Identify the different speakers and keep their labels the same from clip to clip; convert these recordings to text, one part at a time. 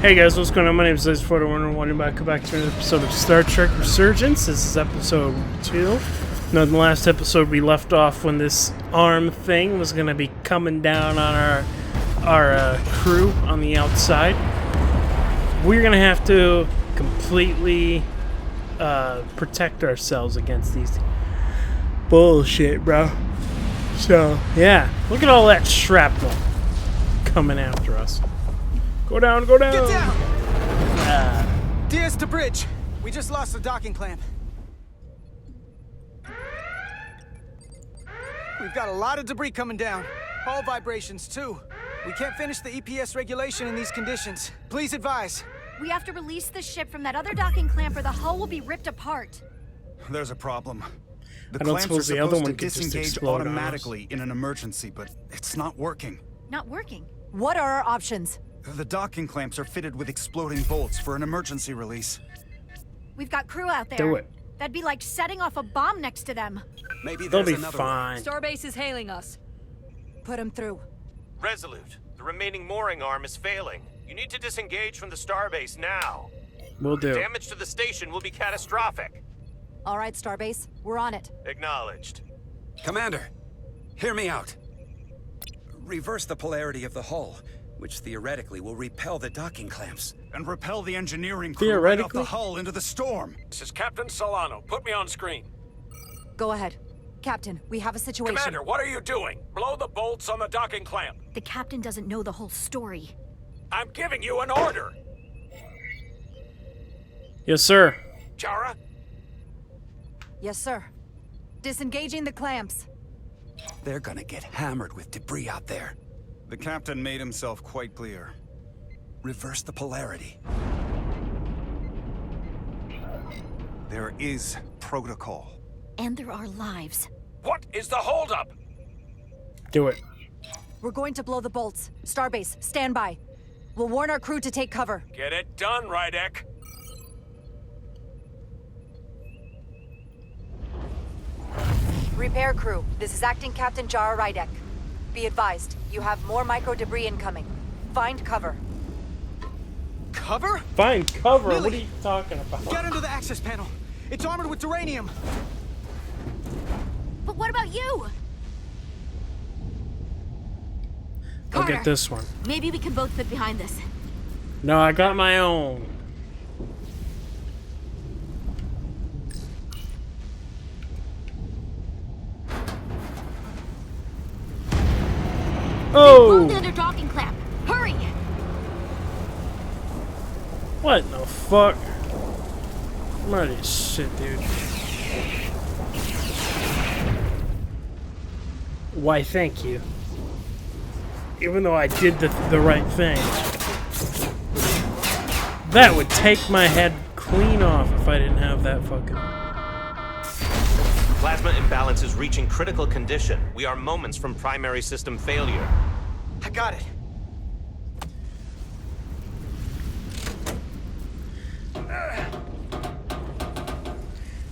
Speaker 1: Hey guys, what's going on? My name is SHADEDSHADOWMC and welcome back to an episode of Star Trek Resurgence. This is episode 2. Now, in the last episode we left off when this arm thing was going to be coming down on our crew on the outside. We're going to have to completely protect ourselves against these bullshit, bro. So, yeah. Look at all that shrapnel coming after us. Go down, go down!
Speaker 2: Get down! Diaz to bridge. We just lost the docking clamp. We've got a lot of debris coming down. Hull vibrations, too. We can't finish the EPS regulation in these conditions. Please advise.
Speaker 3: We have to release the ship from that other docking clamp or the hull will be ripped apart.
Speaker 4: There's a problem. The
Speaker 1: I don't
Speaker 4: clamps are
Speaker 1: suppose the other
Speaker 4: supposed
Speaker 1: one
Speaker 4: to
Speaker 1: could just
Speaker 4: disengage
Speaker 1: explode on us.
Speaker 4: automatically in an emergency, but it's not working.
Speaker 3: Not working.
Speaker 5: What are our options?
Speaker 4: The docking clamps are fitted with exploding bolts for an emergency release.
Speaker 3: We've got crew out there.
Speaker 1: Do it.
Speaker 3: That'd be like setting off a bomb next to them.
Speaker 4: Maybe
Speaker 1: They'll
Speaker 4: there's
Speaker 1: be
Speaker 4: another
Speaker 1: fine.
Speaker 5: Starbase is hailing us. Put him through.
Speaker 6: Resolute, the remaining mooring arm is failing. You need to disengage from the starbase now.
Speaker 1: Will do.
Speaker 6: Damage to the station will be catastrophic.
Speaker 5: All right, Starbase, we're on it.
Speaker 6: Acknowledged.
Speaker 7: Commander, hear me out. Reverse the polarity of the hull, which theoretically will repel the docking clamps.
Speaker 4: and repel the engineering crew right off
Speaker 1: Theoretically?
Speaker 4: the hull into the storm.
Speaker 8: This is Captain Solano. Put me on screen.
Speaker 5: Go ahead. Captain, we have a situation.
Speaker 8: Commander, what are you doing? Blow the bolts on the docking clamp.
Speaker 3: The captain doesn't know the whole story.
Speaker 8: I'm giving you an order.
Speaker 1: Yes, sir.
Speaker 8: Chara?
Speaker 5: Yes, sir. Disengaging the clamps.
Speaker 7: They're gonna get hammered with debris out there.
Speaker 4: The captain made himself quite clear.
Speaker 7: Reverse the polarity.
Speaker 4: There is protocol.
Speaker 3: And there are lives.
Speaker 8: What is the holdup?
Speaker 1: Do it.
Speaker 5: We're going to blow the bolts. Starbase, stand by. We'll warn our crew to take cover.
Speaker 8: Get it done, Rydek.
Speaker 5: Repair crew, this is Acting Captain Jara Rydek. Be advised, you have more micro debris incoming. Find cover.
Speaker 2: Cover?
Speaker 1: Find cover.
Speaker 2: Lily,
Speaker 1: What are you talking about?
Speaker 2: Get under the access panel. It's armored with duranium.
Speaker 3: But what about you?
Speaker 1: I'll
Speaker 3: Carter,
Speaker 1: get this one.
Speaker 3: maybe we can both fit behind this.
Speaker 1: No, I got my own.
Speaker 3: Blow the
Speaker 1: Oh!
Speaker 3: other docking clamp. Hurry!
Speaker 1: What in the fuck? I'm ready as shit, dude. Why, thank you. Even though I did the right thing. That would take my head clean off if I didn't have that fucking...
Speaker 6: Plasma imbalance is reaching critical condition. We are moments from primary system failure.
Speaker 2: I got it.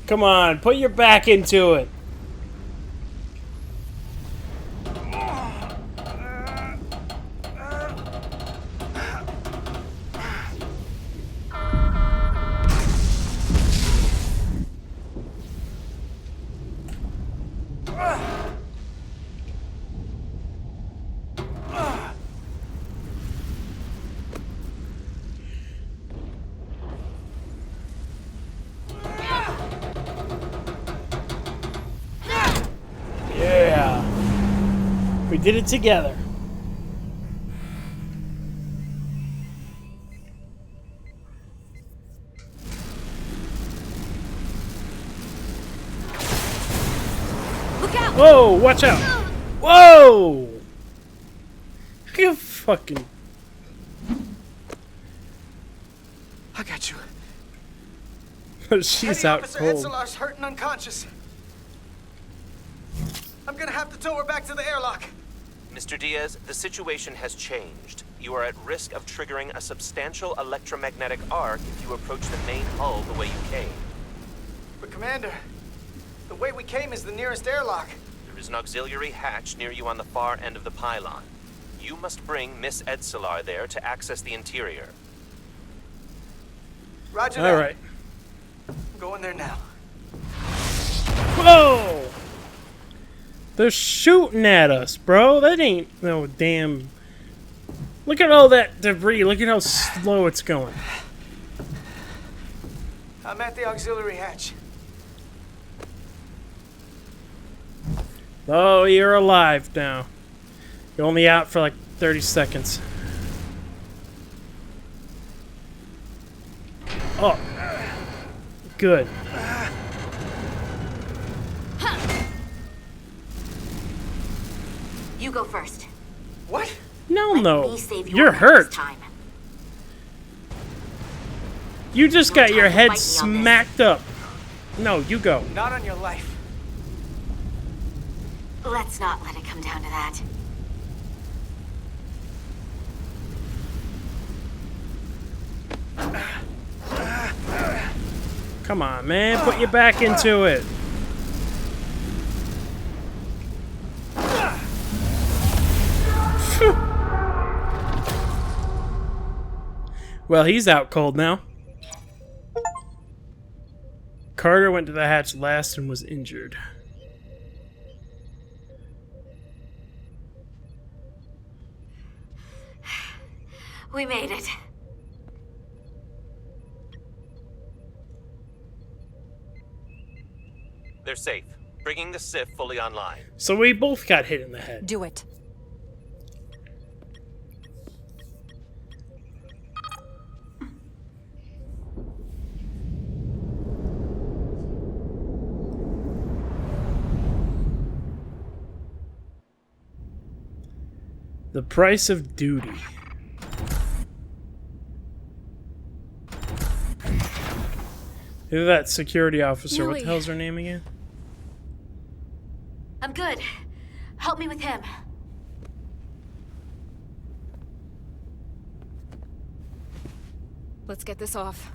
Speaker 1: Come on, put your back into it. Yeah. We did it together.
Speaker 3: Look out!
Speaker 1: Whoa, watch out. Whoa! You fucking...
Speaker 2: I got you.
Speaker 1: She's
Speaker 2: Petty
Speaker 1: out
Speaker 2: Officer
Speaker 1: cold.
Speaker 2: Edselar's hurt and unconscious. I'm gonna have to tow her back to the airlock.
Speaker 6: Mr. Diaz, the situation has changed. You are at risk of triggering a substantial electromagnetic arc if you approach the main hull the way you came.
Speaker 2: But Commander, the way we came is the nearest airlock.
Speaker 6: There is an auxiliary hatch near you on the far end of the pylon. You must bring Miss Edselar there to access the interior.
Speaker 2: Roger
Speaker 1: All
Speaker 2: that.
Speaker 1: right.
Speaker 2: I'm going there now.
Speaker 1: Whoa! They're shooting at us, bro. That ain't no damn... Look at all that debris. Look at how slow it's going.
Speaker 2: I'm at the auxiliary hatch.
Speaker 1: Oh, you're alive now. You're only out for like 30 seconds. Oh. Good.
Speaker 5: You go first.
Speaker 2: What?
Speaker 1: No,
Speaker 5: Let
Speaker 1: no.
Speaker 5: me save your
Speaker 1: You're
Speaker 5: ass
Speaker 1: hurt.
Speaker 5: this time.
Speaker 1: You just
Speaker 5: No
Speaker 1: got your
Speaker 5: time to
Speaker 1: head
Speaker 5: fight me on this.
Speaker 1: smacked up. No, you go.
Speaker 2: Not on your life.
Speaker 5: Let's not let it come down to that.
Speaker 1: Come on, man. Put your back into it. Phew. Well, he's out cold now. Carter went to the hatch last and was injured.
Speaker 5: We made it.
Speaker 6: They're safe. Bringing the SIF fully online.
Speaker 1: So we both got hit in the head.
Speaker 3: Do it.
Speaker 1: The price of duty. Who's that security officer? What the
Speaker 3: Millie.
Speaker 1: hell's her name again?
Speaker 5: I'm good. Help me with him.
Speaker 9: Let's get this off.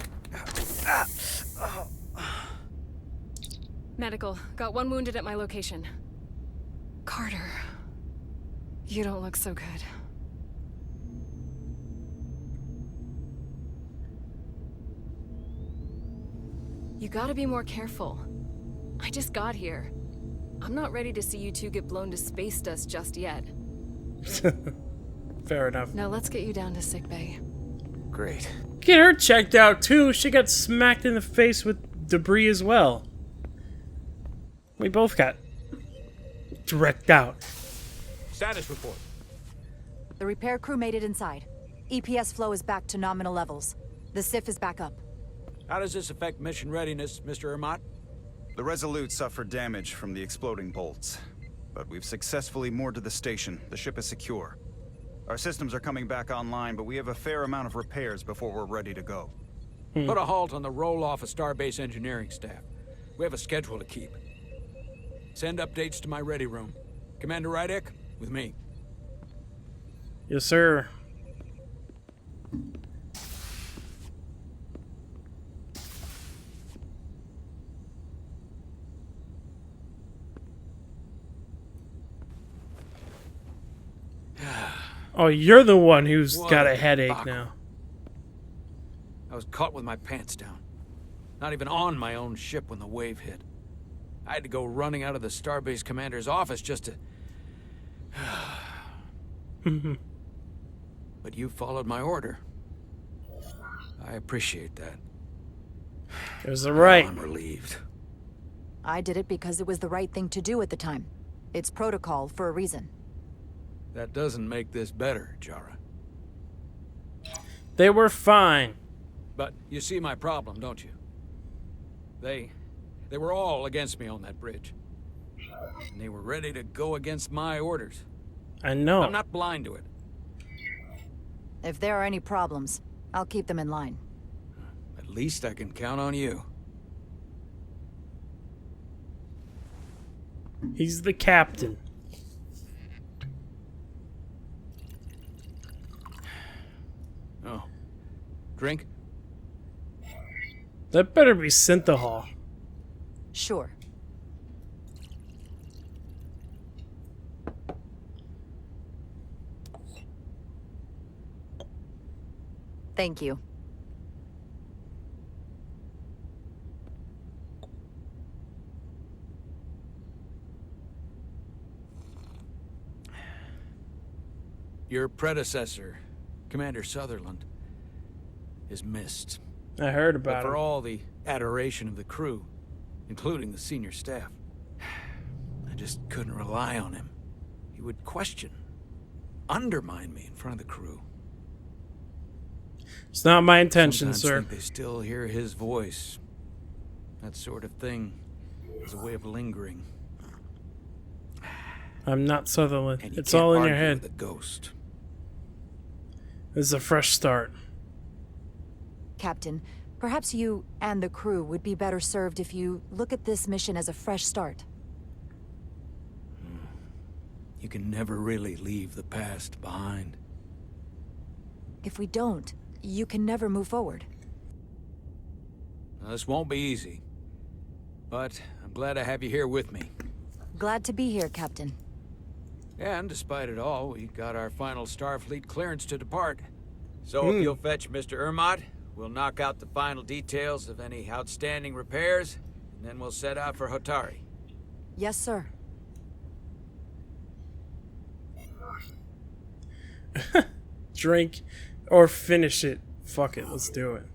Speaker 9: Medical. Got one wounded at my location. Carter. You don't look so good. You gotta be more careful. I just got here. I'm not ready to see you two get blown to space dust just yet.
Speaker 1: Fair enough.
Speaker 9: Now let's get you down to sickbay.
Speaker 2: Great.
Speaker 1: Get her checked out too. She got smacked in the face with debris as well. We both got wrecked out.
Speaker 8: Status report.
Speaker 3: The repair crew made it inside. EPS flow is back to nominal levels. The SIF is back up.
Speaker 8: How does this affect mission readiness, Mr. Ermont?
Speaker 4: The Resolute suffered damage from the exploding bolts, but we've successfully moored to the station. The ship is secure. Our systems are coming back online, but we have a fair amount of repairs before we're ready to go.
Speaker 8: Put a halt on the roll-off of Starbase engineering staff. We have a schedule to keep. Send updates to my ready room. Commander Rydek, with me.
Speaker 1: Yes, sir. Oh, you're the one who's
Speaker 8: What
Speaker 1: got a
Speaker 8: a
Speaker 1: headache
Speaker 8: debacle.
Speaker 1: now.
Speaker 8: I was caught with my pants down. Not even on my own ship when the wave hit. I had to go running out of the Starbase commander's office just to... But you followed my order. I appreciate that.
Speaker 1: It was the right.
Speaker 8: I'm relieved.
Speaker 3: I did it because it was the right thing to do at the time. It's protocol for a reason.
Speaker 8: That doesn't make this better, Jara.
Speaker 1: They were fine.
Speaker 8: But you see my problem, don't you? They were all against me on that bridge. And they were ready to go against my orders.
Speaker 1: I know.
Speaker 8: I'm not blind to it.
Speaker 3: If there are any problems, I'll keep them in line.
Speaker 8: At least I can count on you.
Speaker 1: He's the captain.
Speaker 8: Oh. Drink?
Speaker 1: That better be synthahol.
Speaker 3: Sure. Thank you.
Speaker 8: your predecessor, Commander Sutherland, is missed.
Speaker 1: I heard
Speaker 8: But
Speaker 1: about
Speaker 8: for
Speaker 1: it.
Speaker 8: all the adoration of the crew, including the senior staff, I just couldn't rely on him. He would question, undermine me in front of the crew.
Speaker 1: It's not my intention,
Speaker 8: Sometimes
Speaker 1: sir.
Speaker 8: think they still hear his voice. That sort of thing is a way of lingering.
Speaker 1: I'm not Sutherland.
Speaker 8: And you
Speaker 1: It's
Speaker 8: can't
Speaker 1: all in your
Speaker 8: argue
Speaker 1: head.
Speaker 8: with a ghost.
Speaker 1: This is a fresh start.
Speaker 3: Captain, perhaps you and the crew would be better served if you look at this mission as a fresh start.
Speaker 8: You can never really leave the past behind.
Speaker 3: If we don't, you can never move forward.
Speaker 8: Now, this won't be easy, but I'm glad I have you here with me.
Speaker 3: Glad to be here, Captain.
Speaker 8: And despite it all, we got our final Starfleet clearance to depart. So if you'll fetch Mr. Ermot, we'll knock out the final details of any outstanding repairs, and then we'll set out for Hotari.
Speaker 3: Yes, sir.
Speaker 1: Drink or finish it. Fuck it, let's do it.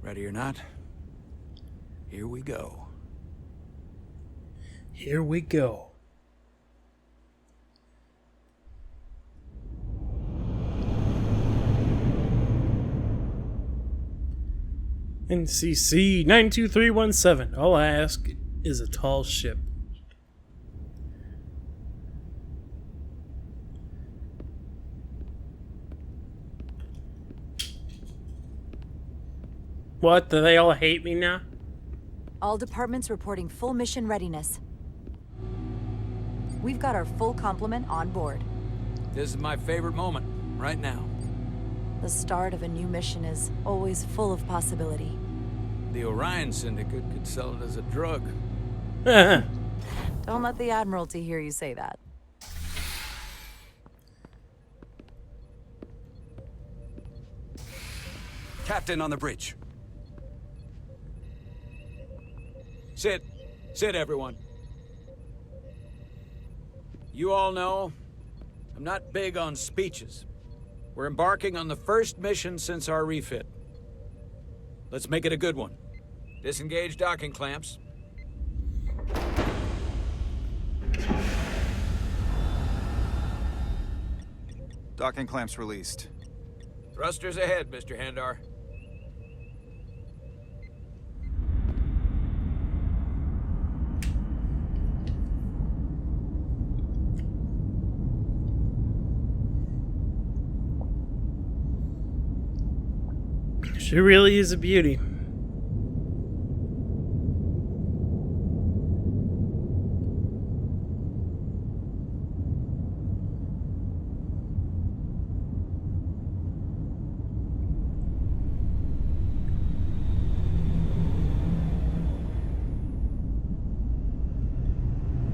Speaker 8: Ready or not, here we go.
Speaker 1: Here we go. NCC 92317. All I ask is a tall ship. What? Do they all hate me now?
Speaker 3: All departments reporting full mission readiness. We've got our full complement on board.
Speaker 8: This is my favorite moment, right now.
Speaker 3: The start of a new mission is always full of possibility.
Speaker 8: The Orion Syndicate could sell it as a drug.
Speaker 3: Don't let the Admiralty hear you say that.
Speaker 7: Captain on the bridge.
Speaker 8: Sit. Sit, everyone. You all know, I'm not big on speeches. We're embarking on the first mission since our refit. Let's make it a good one. Disengage docking clamps.
Speaker 4: Docking clamps released.
Speaker 8: Thrusters ahead, Mr. Handar.
Speaker 1: She really is a beauty.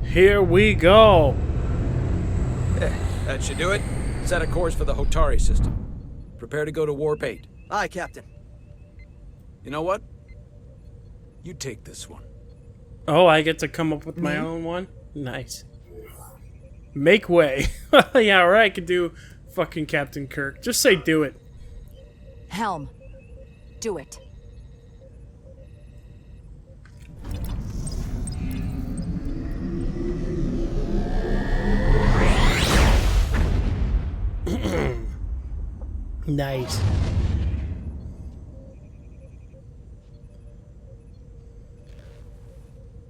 Speaker 1: Here we go.
Speaker 8: That should do it. Set a course for the Hotari system. Prepare to go to Warp 8.
Speaker 2: Aye, Captain.
Speaker 8: You know what? You take this one.
Speaker 1: Oh, I get to come up with my own one? Nice. Make way. Yeah, or I could do fucking Captain Kirk. Just say do it.
Speaker 3: Helm, do it.
Speaker 1: Nice.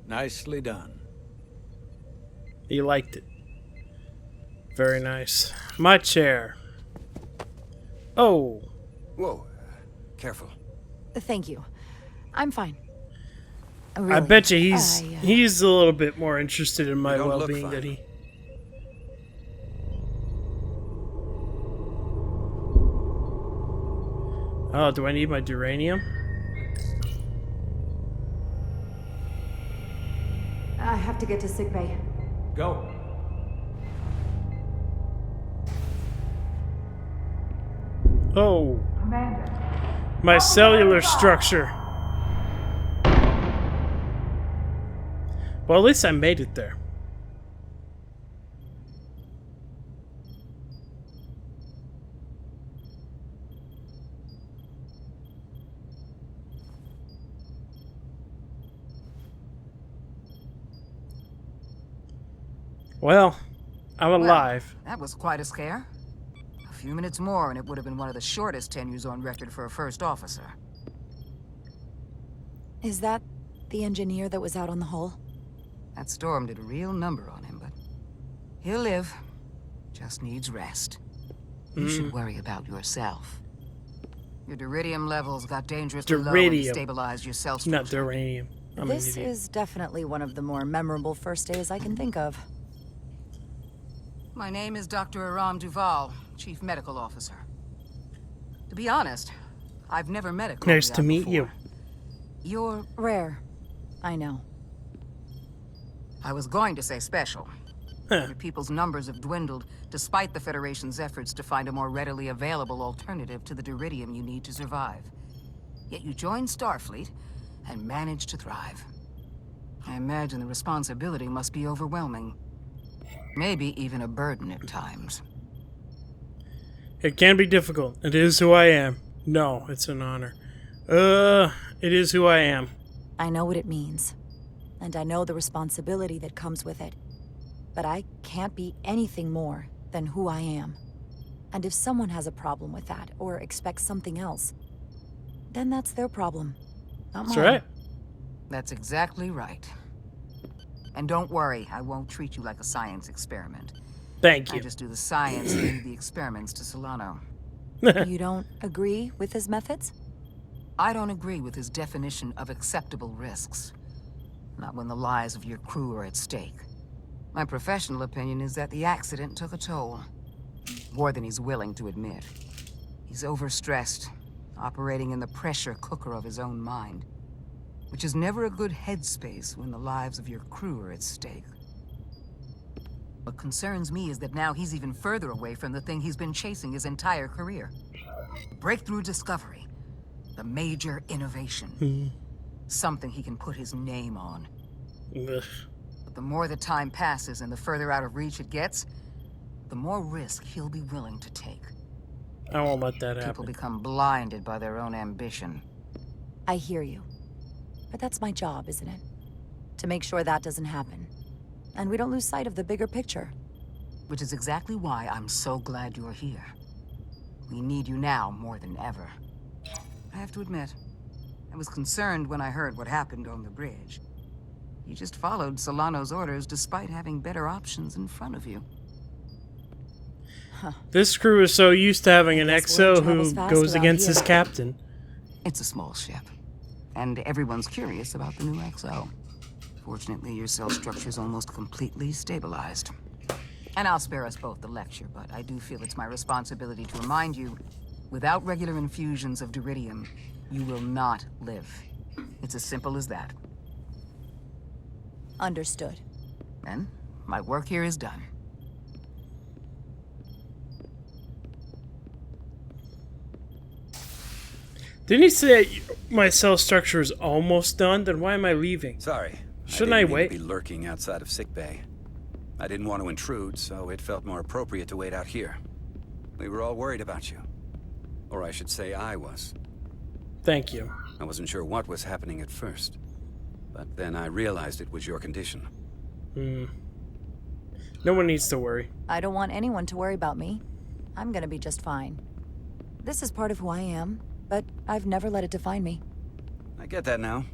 Speaker 8: Nicely done.
Speaker 1: You liked it. Very nice. My chair. Oh.
Speaker 7: Whoa. Careful.
Speaker 3: Thank you. I'm fine.
Speaker 1: I
Speaker 3: Really,
Speaker 1: bet you he's a little bit more interested in my
Speaker 7: You don't look
Speaker 1: well-being
Speaker 7: fine.
Speaker 1: than he. Oh, do I need my duranium?
Speaker 3: I have to get to sickbay.
Speaker 8: Go.
Speaker 1: Oh.
Speaker 10: Commander,
Speaker 1: My cellular structure. Well, at least I made it there. Well, I'm alive.
Speaker 10: Well, that was quite a scare. A few minutes more and it would have been one of the shortest tenures on record for a first officer.
Speaker 3: Is that the engineer that was out on the hull?
Speaker 10: That storm did a real number on him, but he'll live. Just needs rest. You should worry about yourself. Your duridium levels got dangerously low and destabilized your cell structure.
Speaker 1: Not duranium.
Speaker 3: This is definitely one of the more memorable first days I can think of.
Speaker 10: My name is Dr. Aram Duval, Chief Medical Officer. To be honest, I've never met a KNOBEN
Speaker 1: Nice to meet you.
Speaker 10: You're
Speaker 3: Rare. I know.
Speaker 10: I was going to say special.
Speaker 1: Huh.
Speaker 10: Your people's numbers have dwindled, despite the Federation's efforts to find a more readily available alternative to the duridium you need to survive. Yet you joined Starfleet and managed to thrive. I imagine the responsibility must be overwhelming. Maybe even a burden at times.
Speaker 1: It can be difficult. It is who I am. No, it's an honor. It is who I am.
Speaker 3: I know what it means. And I know the responsibility that comes with it. But I can't be anything more than who I am. And if someone has a problem with that, or expects something else, then that's their problem, not mine.
Speaker 1: That's right.
Speaker 10: That's exactly right. And don't worry, I won't treat you like a science experiment.
Speaker 1: Thank you.
Speaker 10: I just do the science and leave the experiments to Solano.
Speaker 3: You don't agree with his methods?
Speaker 10: I don't agree with his definition of acceptable risks. Not when the lives of your crew are at stake. My professional opinion is that the accident took a toll. More than he's willing to admit. He's overstressed, operating in the pressure cooker of his own mind. Which is never a good headspace when the lives of your crew are at stake. What concerns me is that now he's even further away from the thing he's been chasing his entire career. Breakthrough discovery. The major innovation. Something he can put his name on.
Speaker 1: Ugh.
Speaker 10: But the more the time passes and the further out of reach it gets, the more risk he'll be willing to take.
Speaker 1: I won't let that
Speaker 10: People
Speaker 1: happen.
Speaker 10: become blinded by their own ambition.
Speaker 3: I hear you. But that's my job, isn't it? To make sure that doesn't happen. And we don't lose sight of the bigger picture.
Speaker 10: Which is exactly why I'm so glad you're here. We need you now more than ever. I have to admit, I was concerned when I heard what happened on the bridge. You just followed Solano's orders despite having better options in front of you.
Speaker 1: This crew is so used to having an
Speaker 3: guess word
Speaker 1: XO
Speaker 3: travels
Speaker 1: who
Speaker 3: fast
Speaker 1: goes
Speaker 3: around
Speaker 1: against
Speaker 3: here.
Speaker 1: his captain.
Speaker 10: It's a small ship. And everyone's curious about the new XO. Fortunately, your cell structure's almost completely stabilized. And I'll spare us both the lecture, but I do feel it's my responsibility to remind you, without regular infusions of duridium, you will not live. It's as simple as that.
Speaker 3: Understood.
Speaker 10: Then, my work here is done.
Speaker 1: Didn't he say my cell structure is almost done? Then why am I leaving?
Speaker 7: Sorry.
Speaker 1: Shouldn't I
Speaker 7: didn't mean
Speaker 1: wait?
Speaker 7: to be lurking outside of sickbay. I didn't want to intrude, so it felt more appropriate to wait out here. We were all worried about you. Or I should say I was.
Speaker 1: Thank you.
Speaker 7: I wasn't sure what was happening at first. But then I realized it was your condition.
Speaker 1: No one needs to worry.
Speaker 3: I don't want anyone to worry about me. I'm gonna be just fine. This is part of who I am, but I've never let it define me.
Speaker 7: I get that now.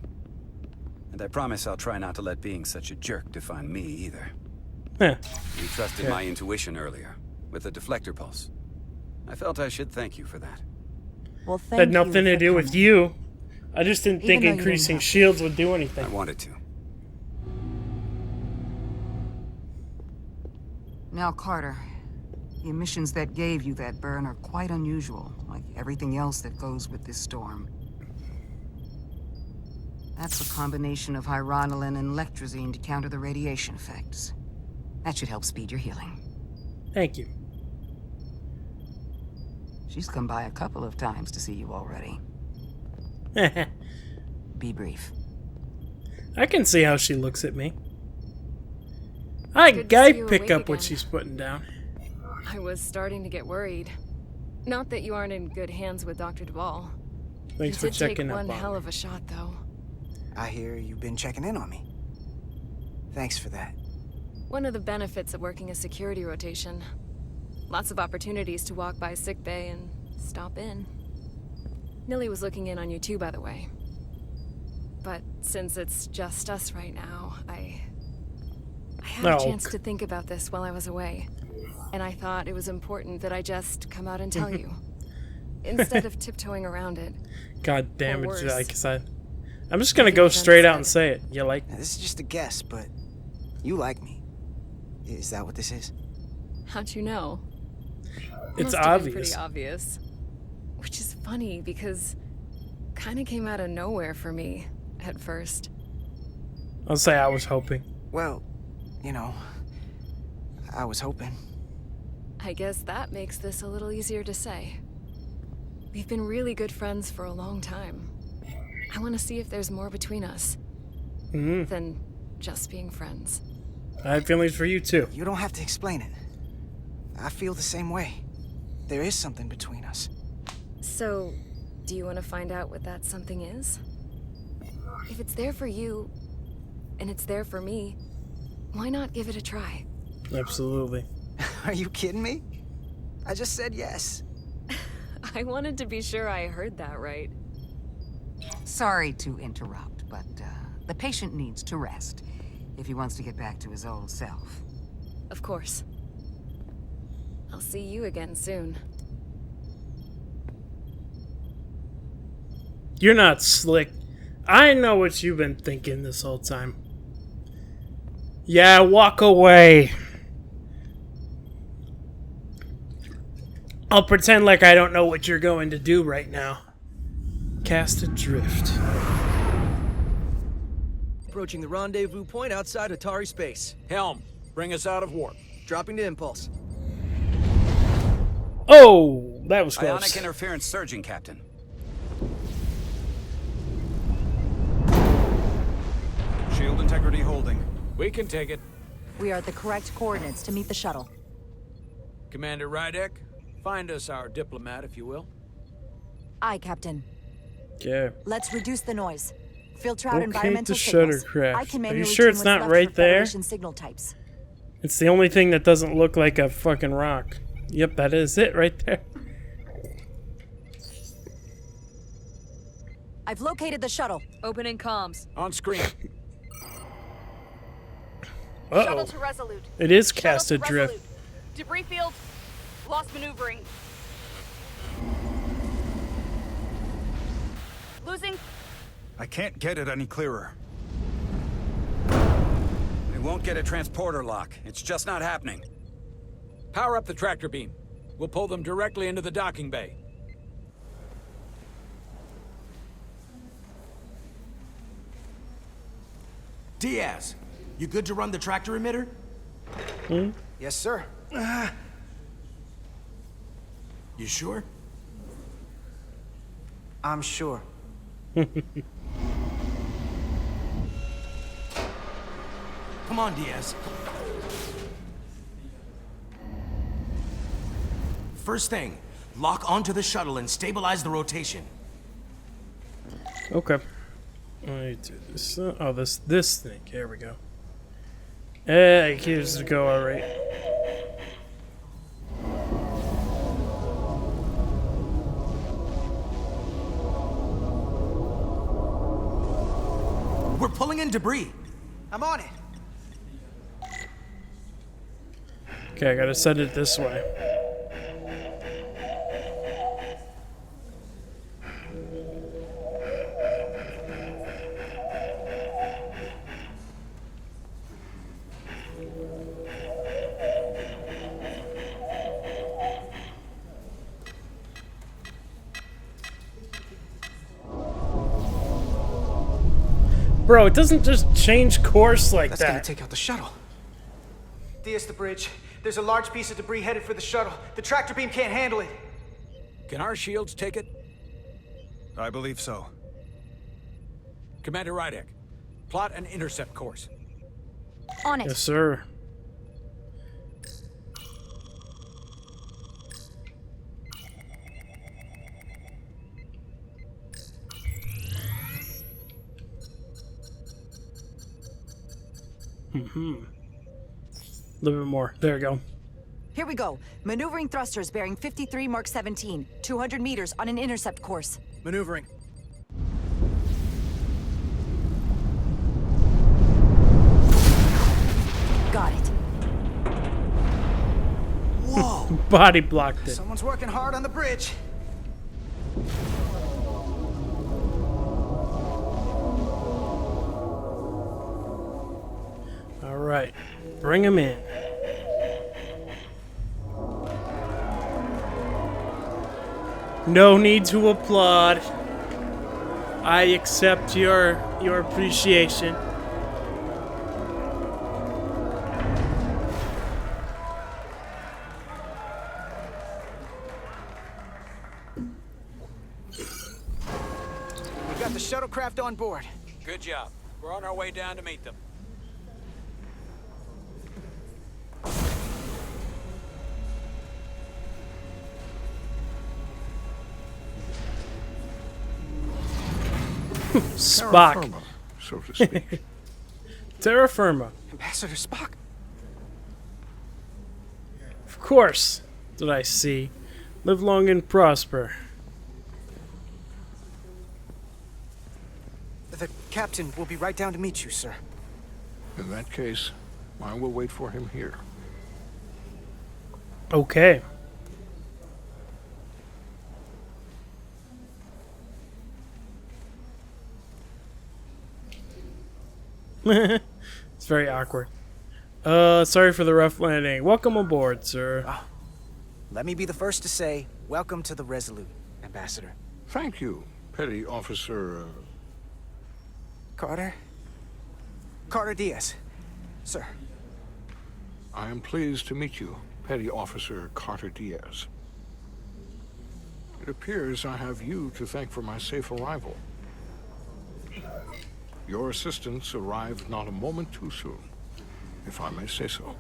Speaker 7: And I promise I'll try not to let being such a jerk define me either.
Speaker 1: Huh.
Speaker 7: You trusted my intuition earlier, with the deflector pulse. I felt I should thank you for that.
Speaker 3: Well, thank
Speaker 1: Had
Speaker 3: you
Speaker 1: nothing to
Speaker 3: for
Speaker 1: do with
Speaker 3: coming.
Speaker 1: you. I just didn't
Speaker 3: Even
Speaker 1: think
Speaker 3: though you didn't
Speaker 1: increasing
Speaker 3: have to.
Speaker 1: shields would do
Speaker 7: I
Speaker 1: anything.
Speaker 7: wanted to.
Speaker 10: Now, Carter, the emissions that gave you that burn are quite unusual, like everything else that goes with this storm. That's a combination of hyronolin and lectrazine to counter the radiation effects. That should help speed your healing.
Speaker 1: Thank you.
Speaker 10: She's come by a couple of times to see you already. Be brief.
Speaker 1: I can see how she looks at me.
Speaker 9: Good to
Speaker 1: I
Speaker 9: see you
Speaker 1: pick
Speaker 9: awake
Speaker 1: up what
Speaker 9: again.
Speaker 1: she's putting down.
Speaker 9: I was starting to get worried. Not that you aren't in good hands with Dr. Duvall.
Speaker 1: Thanks
Speaker 9: You
Speaker 1: for
Speaker 9: did
Speaker 1: checking
Speaker 9: take
Speaker 1: up
Speaker 9: one
Speaker 1: on
Speaker 9: hell
Speaker 1: me.
Speaker 9: of a shot, though.
Speaker 2: I hear you've been checking in on me. Thanks for that.
Speaker 9: One of the benefits of working a security rotation. Lots of opportunities to walk by sickbay and stop in. Millie was looking in on you too, by the way. But since it's just us right now, I had a chance to think about this while I was away. And I thought it was important that I just come out and tell you. Instead of tiptoeing around it.
Speaker 1: God damn it,
Speaker 9: worse.
Speaker 1: I'm just gonna go straight out and say it. You like
Speaker 2: Now, this is just a guess, but you like me. Is that what this is?
Speaker 9: How'd you know?
Speaker 1: It's
Speaker 9: Must have been
Speaker 1: obvious.
Speaker 9: pretty obvious. Which is funny because kind of came out of nowhere for me at first.
Speaker 1: I'll say I was hoping.
Speaker 2: Well, you know, I was hoping.
Speaker 9: I guess that makes this a little easier to say. We've been really good friends for a long time. I want to see if there's more between us than just being friends.
Speaker 1: I have feelings for you too.
Speaker 2: You don't have to explain it. I feel the same way. There is something between us.
Speaker 9: So, do you want to find out what that something is? If it's there for you, and it's there for me, why not give it a try?
Speaker 1: Absolutely.
Speaker 2: Are you kidding me? I just said yes.
Speaker 9: I wanted to be sure I heard that right.
Speaker 10: Sorry to interrupt, but the patient needs to rest if he wants to get back to his old self.
Speaker 9: Of course. I'll see you again soon.
Speaker 1: You're not slick. I know what you've been thinking this whole time. Yeah, walk away. I'll pretend like I don't know what you're going to do right now. Cast adrift.
Speaker 11: Approaching the rendezvous point outside Atari space.
Speaker 8: Helm, bring us out of warp.
Speaker 11: Dropping to impulse.
Speaker 1: Oh, that was close.
Speaker 7: Ionic interference surging, Captain.
Speaker 4: Shield integrity holding.
Speaker 8: We can take it.
Speaker 3: We are at the correct coordinates to meet the shuttle.
Speaker 8: Commander Rydek, find us our diplomat, if you will.
Speaker 3: Aye, Captain.
Speaker 1: Yeah.
Speaker 3: Let's reduce the noise. Filter out
Speaker 1: Okay
Speaker 3: environmental
Speaker 1: to
Speaker 3: signals.
Speaker 1: Shuttercraft.
Speaker 3: I can
Speaker 1: Are you
Speaker 3: manually
Speaker 1: sure
Speaker 3: tune
Speaker 1: it's
Speaker 3: what's
Speaker 1: not
Speaker 3: left
Speaker 1: right
Speaker 3: for
Speaker 1: there?
Speaker 3: Federation signal types.
Speaker 1: It's the only thing that doesn't look like a fucking rock. Yep, that is it right there.
Speaker 3: I've located the shuttle.
Speaker 5: Opening comms.
Speaker 8: On screen.
Speaker 1: Uh-oh.
Speaker 12: to Resolute.
Speaker 1: It is
Speaker 12: Shuttle
Speaker 1: cast
Speaker 12: to
Speaker 1: adrift.
Speaker 12: Resolute. Debris field. Lost maneuvering. Losing.
Speaker 4: I can't get it any clearer.
Speaker 7: We won't get a transporter lock. It's just not happening.
Speaker 8: Power up the tractor beam. We'll pull them directly into the docking bay.
Speaker 11: Diaz, you good to run the tractor emitter?
Speaker 2: Yes, sir.
Speaker 11: You sure?
Speaker 2: I'm sure.
Speaker 11: Come on, Diaz. First thing, lock onto the shuttle and stabilize the rotation.
Speaker 1: Okay. Let me do this. Oh, this thing. Here we go. Hey, here's the go. All right.
Speaker 11: We're pulling in debris.
Speaker 2: I'm on it.
Speaker 1: Okay, I gotta send it this way. Bro, it doesn't just change course like
Speaker 2: That's gonna
Speaker 1: that.
Speaker 2: take out the shuttle. Diaz, the bridge. There's a large piece of debris headed for the shuttle. The tractor beam can't handle it.
Speaker 8: Can our shields take it?
Speaker 4: I believe so.
Speaker 8: Commander Rydek, plot an intercept course.
Speaker 3: On it.
Speaker 1: Yes, sir. A little bit more. There we go.
Speaker 3: Here we go. Maneuvering thrusters bearing 53 Mark 17. 200 meters on an intercept course.
Speaker 2: Maneuvering.
Speaker 3: Got it.
Speaker 2: Whoa!
Speaker 1: Body blocked it.
Speaker 2: Someone's working hard on the bridge.
Speaker 1: All right. Bring him in. No need to applaud. I accept your appreciation.
Speaker 2: We've got the shuttlecraft on board.
Speaker 8: Good job. We're on our way down to meet them.
Speaker 1: Spock.
Speaker 13: Terra firma, so to speak.
Speaker 1: Terra firma.
Speaker 2: Ambassador Spock.
Speaker 1: Of course. Did I see? Live long and prosper.
Speaker 2: The captain will be right down to meet you, sir.
Speaker 13: In that case, I will wait for him here.
Speaker 1: Okay. It's very awkward. Sorry for the rough landing. Welcome aboard, sir.
Speaker 2: Oh, let me be the first to say, welcome to the Resolute, Ambassador.
Speaker 13: Thank you, Petty Officer...
Speaker 2: Carter? Carter Diaz. Sir.
Speaker 13: I am pleased to meet you, Petty Officer Carter Diaz. It appears I have you to thank for my safe arrival. Your assistance arrived not a moment too soon, if I may say so.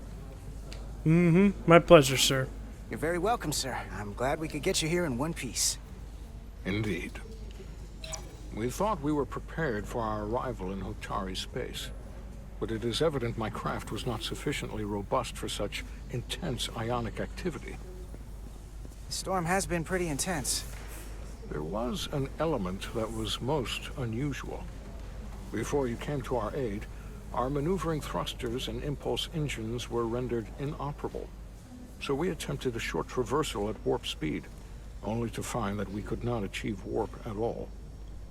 Speaker 1: My pleasure, sir.
Speaker 2: You're very welcome, sir. I'm glad we could get you here in one piece.
Speaker 13: Indeed. We thought we were prepared for our arrival in Hotari space, but it is evident my craft was not sufficiently robust for such intense ionic activity.
Speaker 2: The storm has been pretty intense.
Speaker 13: There was an element that was most unusual. Before you came to our aid, our maneuvering thrusters and impulse engines were rendered inoperable. So we attempted a short traversal at warp speed, only to find that we could not achieve warp at all.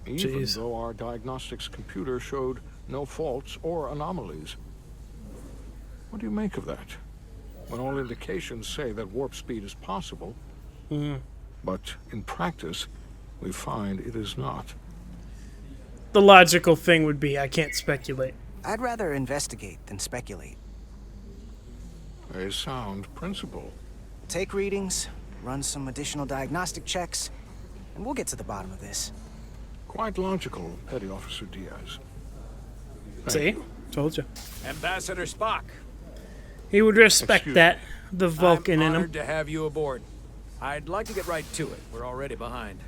Speaker 13: Even though our diagnostics computer showed no faults or anomalies. What do you make of that? When all indications say that warp speed is possible, but in practice, we find it is not.
Speaker 1: The logical thing would be, I can't speculate.
Speaker 2: I'd rather investigate than speculate.
Speaker 13: A sound principle.
Speaker 2: Take readings, run some additional diagnostic checks, and we'll get to the bottom of this.
Speaker 13: Quite logical, Petty Officer Diaz.
Speaker 1: See? Told you.
Speaker 8: Ambassador Spock.
Speaker 1: He would respect that. The Vulcan
Speaker 8: I'm
Speaker 1: in him.
Speaker 8: honored to have you aboard. I'd like to get right to it. We're already behind.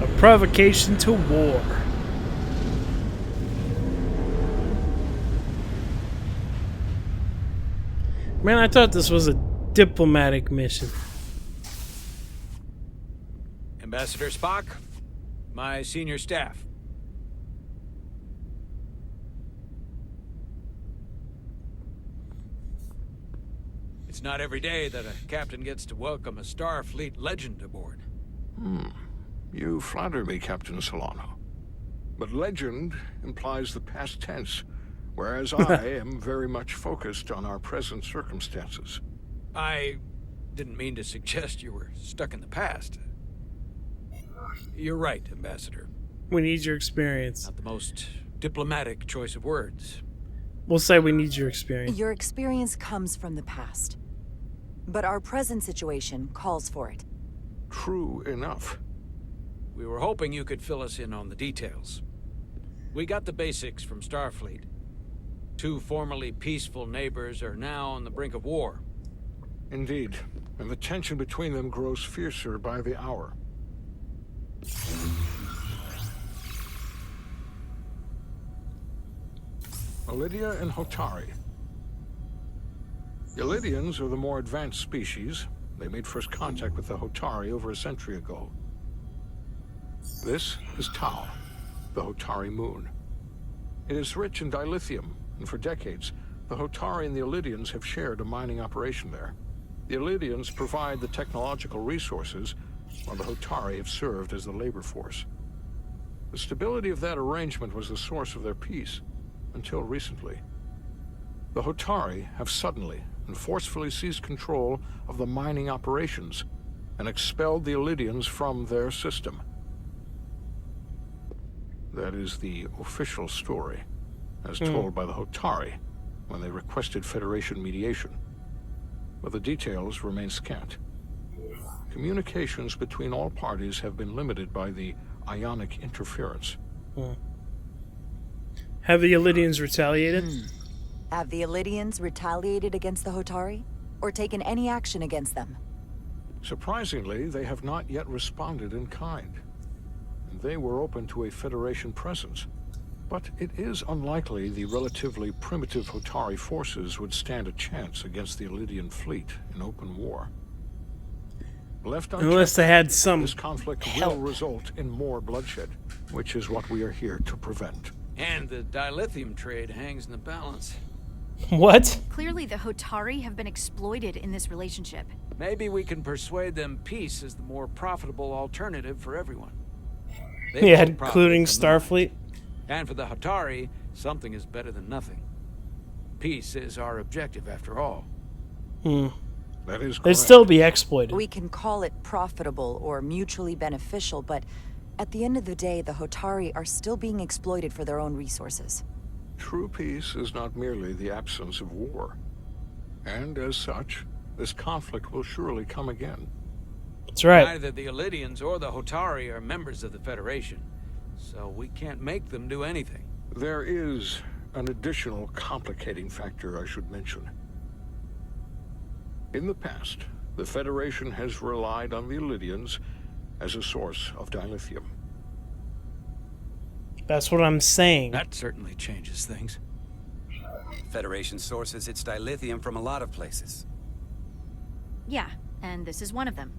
Speaker 1: A provocation to war. Man, I thought this was a diplomatic mission.
Speaker 8: Ambassador Spock, my senior staff. It's not every day that a captain gets to welcome a Starfleet legend aboard.
Speaker 13: You flatter me, Captain Solano. But legend implies the past tense, whereas I am very much focused on our present circumstances.
Speaker 8: I didn't mean to suggest you were stuck in the past. You're right, Ambassador.
Speaker 1: We need your experience.
Speaker 8: Not the most diplomatic choice of words.
Speaker 1: We'll say we need your experience.
Speaker 3: Your experience comes from the past. But our present situation calls for it.
Speaker 13: True enough.
Speaker 8: We were hoping you could fill us in on the details. We got the basics from Starfleet. 2 formerly peaceful neighbors are now on the brink of war.
Speaker 13: Indeed, and the tension between them grows fiercer by the hour. Ilidia and Hotari. The Ilidians are the more advanced species. They made first contact with the Hotari over a century ago. This is Tau, the Hotari moon. It is rich in dilithium, and for decades, the Hotari and the Ilidians have shared a mining operation there. The Ilidians provide the technological resources, while the Hotari have served as the labor force. The stability of that arrangement was the source of their peace, until recently. The Hotari have suddenly and forcefully seized control of the mining operations and expelled the Ilidians from their system. That is the official story, as told by the Hotari when they requested Federation mediation. But the details remain scant. Communications between all parties have been limited by the ionic interference.
Speaker 1: Have the Ilidians retaliated?
Speaker 3: Have the Ilidians retaliated against the Hotari? Or taken any action against them?
Speaker 13: Surprisingly, they have not yet responded in kind. And they were open to a Federation presence. But it is unlikely the relatively primitive Hotari forces would stand a chance against the Ilidian fleet in open war. Left unchecked,
Speaker 1: unless they had some
Speaker 13: this conflict will result in more bloodshed, which is what we are here to prevent.
Speaker 8: And the dilithium trade hangs in the balance.
Speaker 1: What?
Speaker 14: Clearly the Hotari have been exploited in this relationship.
Speaker 8: Maybe we can persuade them peace is the more profitable alternative for everyone.
Speaker 1: Yeah, including Starfleet.
Speaker 8: And for the Hotari, something is better than nothing. Peace is our objective, after all.
Speaker 13: That is correct.
Speaker 1: They'd still be exploited.
Speaker 3: We can call it profitable or mutually beneficial, but at the end of the day, the Hotari are still being exploited for their own resources.
Speaker 13: True peace is not merely the absence of war. And as such, this conflict will surely come again.
Speaker 1: That's right.
Speaker 8: Neither the Ilidians or the Hotari are members of the Federation, so we can't make them do anything.
Speaker 13: There is an additional complicating factor I should mention. In the past, the Federation has relied on the Ilidians as a source of dilithium.
Speaker 1: That's what I'm saying.
Speaker 8: That certainly changes things.
Speaker 7: Federation sources its dilithium from a lot of places.
Speaker 14: Yeah, and this is one of them.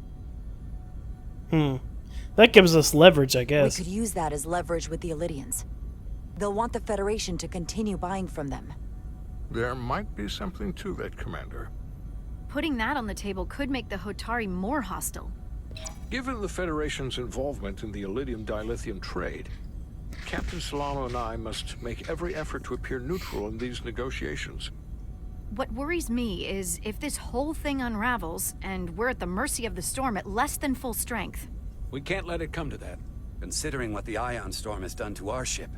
Speaker 1: That gives us leverage, I guess.
Speaker 3: We could use that as leverage with the Ilidians. They'll want the Federation to continue buying from them.
Speaker 13: There might be something to that, Commander.
Speaker 14: Putting that on the table could make the Hotari more hostile.
Speaker 13: Given the Federation's involvement in the Ilidium dilithium trade, Captain Solano and I must make every effort to appear neutral in these negotiations.
Speaker 14: What worries me is if this whole thing unravels, and we're at the mercy of the storm at less than full strength.
Speaker 8: We can't let it come to that.
Speaker 7: Considering what the ion storm has done to our ship,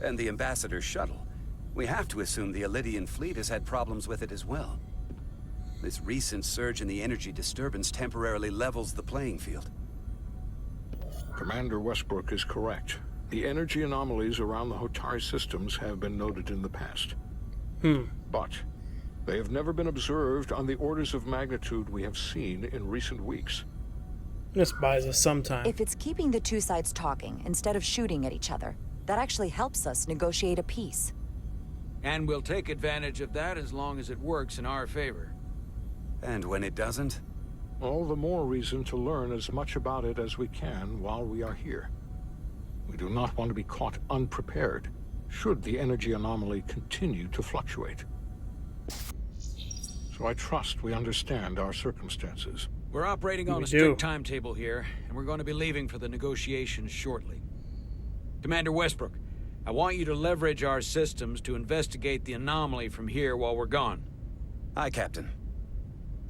Speaker 7: and the Ambassador's shuttle, we have to assume the Ilidian fleet has had problems with it as well. This recent surge in the energy disturbance temporarily levels the playing field.
Speaker 13: Commander Westbrook is correct. The energy anomalies around the Hotari systems have been noted in the past. But they have never been observed on the orders of magnitude we have seen in recent weeks.
Speaker 1: This buys us some time.
Speaker 3: If it's keeping the two sides talking instead of shooting at each other, that actually helps us negotiate a peace.
Speaker 8: And we'll take advantage of that as long as it works in our favor.
Speaker 7: And when it doesn't?
Speaker 13: All the more reason to learn as much about it as we can while we are here. We do not want to be caught unprepared, should the energy anomaly continue to fluctuate. So I trust we understand our circumstances.
Speaker 8: We're operating on a strict timetable here, and we're going to be leaving for the negotiations shortly. Commander Westbrook, I want you to leverage our systems to investigate the anomaly from here while we're gone.
Speaker 7: Aye, Captain.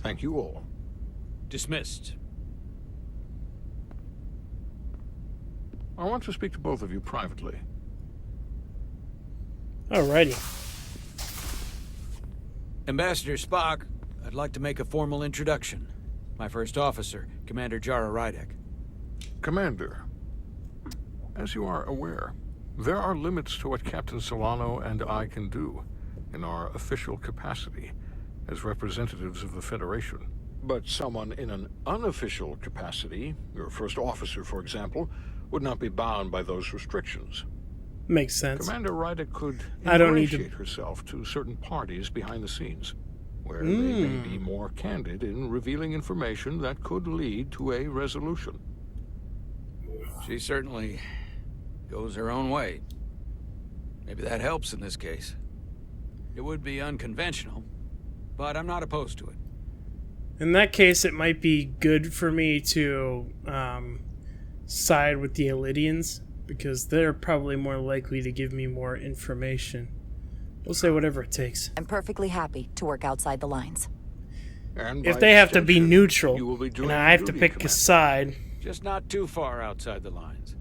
Speaker 13: Thank you all.
Speaker 8: Dismissed.
Speaker 13: I want to speak to both of you privately.
Speaker 1: Alrighty.
Speaker 8: Ambassador Spock, I'd like to make a formal introduction. My first officer, Commander Jara Rydek.
Speaker 13: Commander, as you are aware, there are limits to what Captain Solano and I can do in our official capacity as representatives of the Federation. But someone in an unofficial capacity, your first officer, for example, would not be bound by those restrictions.
Speaker 1: Makes sense.
Speaker 13: Commander Rydek could ingratiate herself to certain parties behind the scenes, where they may be more candid in revealing information that could lead to a resolution.
Speaker 8: She certainly goes her own way. Maybe that helps in this case. It would be unconventional, but I'm not opposed to it.
Speaker 1: In that case, it might be good for me to side with the Elydians, because they're probably more likely to give me more information. We'll say whatever it takes.
Speaker 3: I'm perfectly happy to work outside the lines.
Speaker 13: And
Speaker 1: if they have to be neutral,
Speaker 13: and
Speaker 1: I have to pick a side...
Speaker 8: Just not too far outside the lines.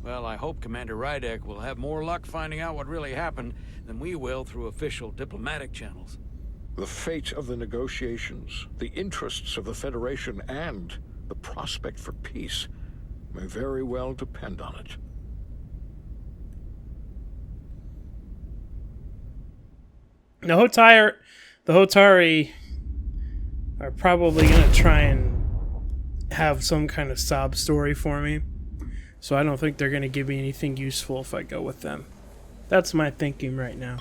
Speaker 8: Well, I hope Commander Rydek will have more luck finding out what really happened than we will through official diplomatic channels.
Speaker 13: The fate of the negotiations, the interests of the Federation, and the prospect for peace may very well depend on it.
Speaker 1: The Hotari are probably going to try and have some kind of sob story for me. So I don't think they're going to give me anything useful if I go with them. That's my thinking right now.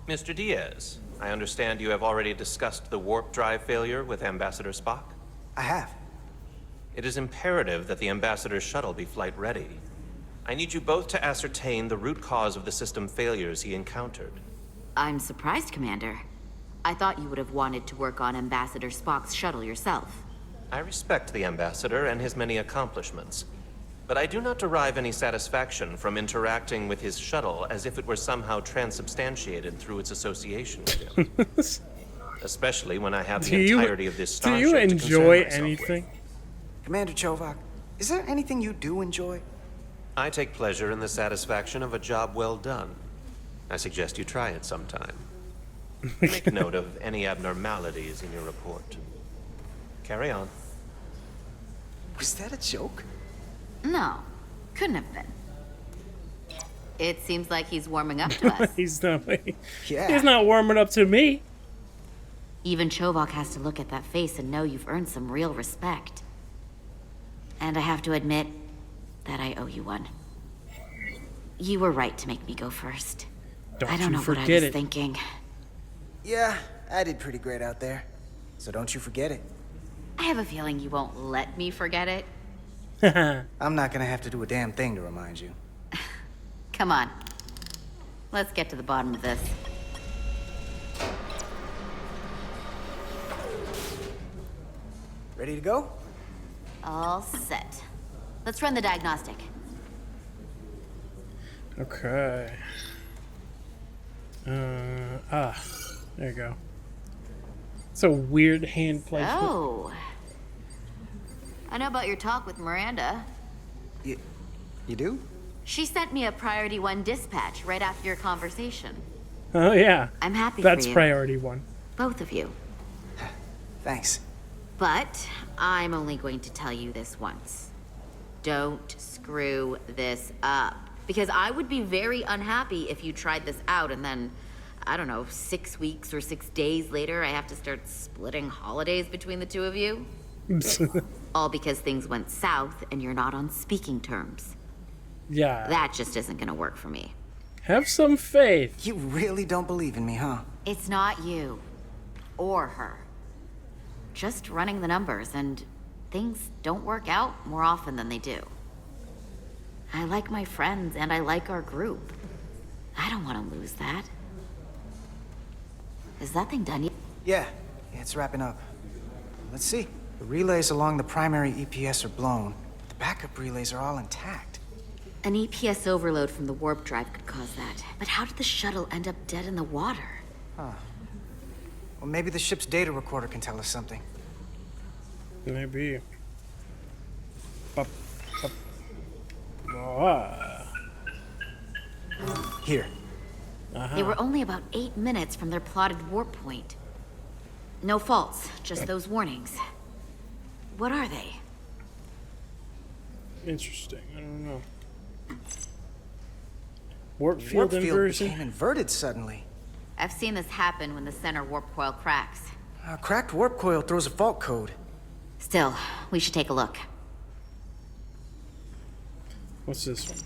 Speaker 6: Mr. Diaz, I understand you have already discussed the warp drive failure with Ambassador Spock?
Speaker 2: I have.
Speaker 6: It is imperative that the Ambassador's shuttle be flight ready. I need you both to ascertain the root cause of the system failures he encountered.
Speaker 15: I'm surprised, Commander. I thought you would have wanted to work on Ambassador Spock's shuttle yourself.
Speaker 6: I respect the Ambassador and his many accomplishments, but I do not derive any satisfaction from interacting with his shuttle as if it were somehow transubstantiated through its association with him. Especially when I have the entirety of this starship to concern myself with.
Speaker 1: Do you enjoy anything?
Speaker 2: Commander Chovak, is there anything you do enjoy?
Speaker 6: I take pleasure in the satisfaction of a job well done. I suggest you try it sometime. Make note of any abnormalities in your report. Carry on.
Speaker 2: Was that a joke?
Speaker 15: No, couldn't have been. It seems like he's warming up to us.
Speaker 1: He's not warming up to me.
Speaker 15: Even Chovak has to look at that face and know you've earned some real respect. And I have to admit that I owe you one. You were right to make me go first. I don't know what I was thinking.
Speaker 2: Yeah, I did pretty great out there. So don't you forget it.
Speaker 15: I have a feeling you won't let me forget it.
Speaker 2: I'm not gonna have to do a damn thing to remind you.
Speaker 15: Come on. Let's get to the bottom of this.
Speaker 2: Ready to go?
Speaker 15: All set. Let's run the diagnostic.
Speaker 1: Okay. There you go. It's a weird hand placement.
Speaker 15: Oh. I know about your talk with Miranda.
Speaker 2: You do?
Speaker 15: She sent me a Priority 1 dispatch right after your conversation.
Speaker 1: Oh, yeah.
Speaker 15: I'm happy
Speaker 1: That's
Speaker 15: for you.
Speaker 1: Priority 1.
Speaker 15: Both of you.
Speaker 2: Thanks.
Speaker 15: But I'm only going to tell you this once. Don't screw this up. Because I would be very unhappy if you tried this out and then, I don't know, 6 weeks or 6 days later, I have to start splitting holidays between the two of you. All because things went south and you're not on speaking terms.
Speaker 1: Yeah.
Speaker 15: That just isn't gonna work for me.
Speaker 1: Have some faith.
Speaker 2: You really don't believe in me, huh?
Speaker 15: It's not you. Or her. Just running the numbers, and things don't work out more often than they do. I like my friends, and I like our group. I don't want to lose that. Is that thing done yet?
Speaker 2: Yeah, it's wrapping up. Let's see. The relays along the primary EPS are blown. The backup relays are all intact.
Speaker 15: An EPS overload from the warp drive could cause that. But how did the shuttle end up dead in the water?
Speaker 2: Huh. Well, maybe the ship's data recorder can tell us something.
Speaker 1: Maybe. Up, up. Ah.
Speaker 2: Here.
Speaker 15: They were only about 8 minutes from their plotted warp point. No faults, just those warnings. What are they?
Speaker 1: Interesting. I don't know. Warp field inversion
Speaker 2: became inverted suddenly.
Speaker 15: I've seen this happen when the center warp coil cracks.
Speaker 2: A cracked warp coil throws a fault code.
Speaker 15: Still, we should take a look.
Speaker 1: What's this one?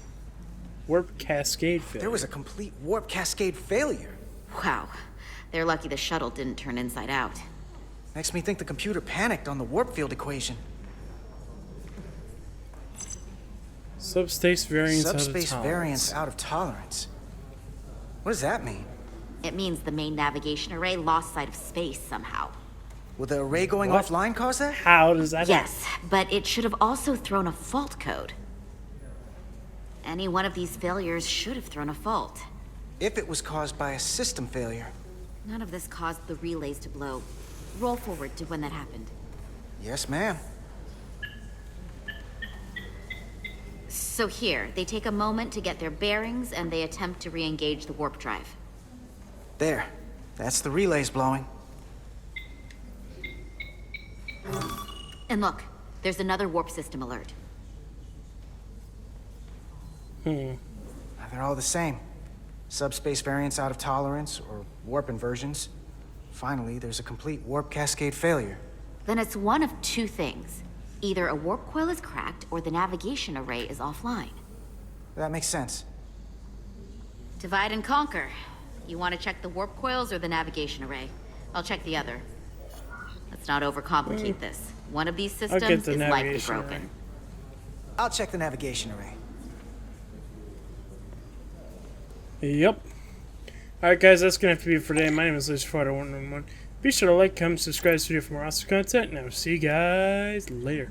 Speaker 1: Warp cascade failure.
Speaker 2: There was a complete warp cascade failure.
Speaker 15: Wow. They're lucky the shuttle didn't turn inside out.
Speaker 2: Makes me think the computer panicked on the warp field equation.
Speaker 1: Subspace variance
Speaker 2: Subspace
Speaker 1: out of
Speaker 2: variance out of tolerance. What does that mean?
Speaker 15: It means the main navigation array lost sight of space somehow.
Speaker 2: Will the array going offline cause that?
Speaker 1: How does that
Speaker 15: Yes, but it should have also thrown a fault code. Any one of these failures should have thrown a fault.
Speaker 2: If it was caused by a system failure.
Speaker 15: None of this caused the relays to blow. Roll forward to when that happened.
Speaker 2: Yes, ma'am.
Speaker 15: So here, they take a moment to get their bearings and they attempt to re-engage the warp drive.
Speaker 2: There. That's the relays blowing.
Speaker 15: And look, there's another warp system alert.
Speaker 2: They're all the same. Subspace variance out of tolerance, or warp inversions. Finally, there's a complete warp cascade failure.
Speaker 15: Then it's one of two things. Either a warp coil is cracked, or the navigation array is offline.
Speaker 2: That makes sense.
Speaker 15: Divide and conquer. You want to check the warp coils or the navigation array? I'll check the other. Let's not overcomplicate this. One of these systems is likely broken.
Speaker 2: I'll check the navigation array.
Speaker 1: Yep. Alright guys, that's going to have to be it for today. My name is LaserFighter111. Be sure to like, comment, subscribe to this video for more awesome content, and I will see you guys later.